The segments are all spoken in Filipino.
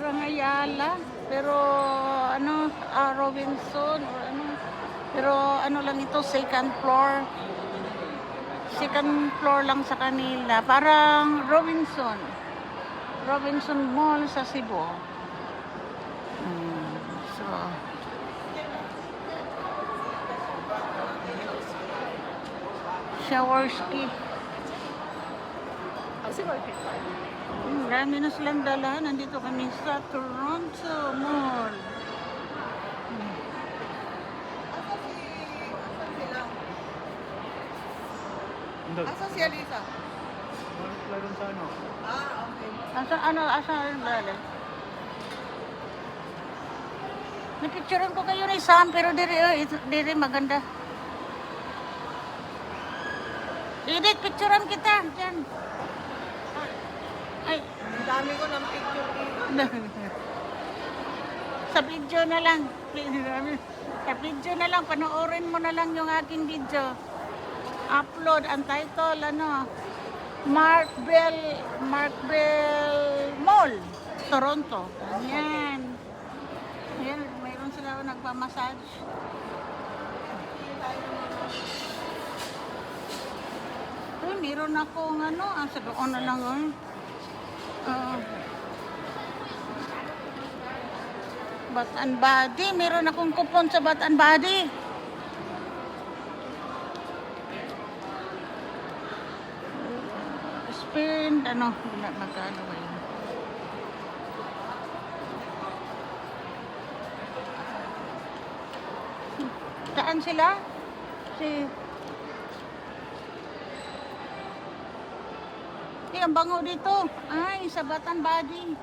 Parang Ayala, pero ano, Robinson or ano. Pero ano lang ito, second floor. Second floor lang sa kanila. Parang Robinson. Robinson Mall sa Cebu. So, Shaworski. Marami na silang dala. Nandito kami sa Toronto Mall. Asa si Alisa? Meron sa ano? Okay. Asa ang dala? Napicturean ko kayo ni Sam, pero diri maganda. Edit, picturean kita. Diyan. Ay, Ang dami ko ng picture dito. sa video na lang. Sa video na lang, panoorin mo na lang yung aking video. Upload ang title, Markville Mall, Toronto. Ayan. Ayan, mayroon sila nagpamassage. Ay, meron akong sa doon na lang, Bath and Body. Meron akong coupon sa Bath and Body. Spend, magkano ba yun? Saan sila? Ang bango dito. Ay, sa Bath and Body.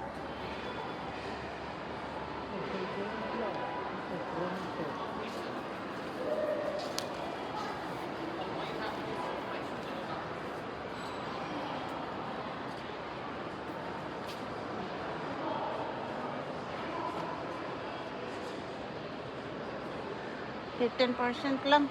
$15% lang.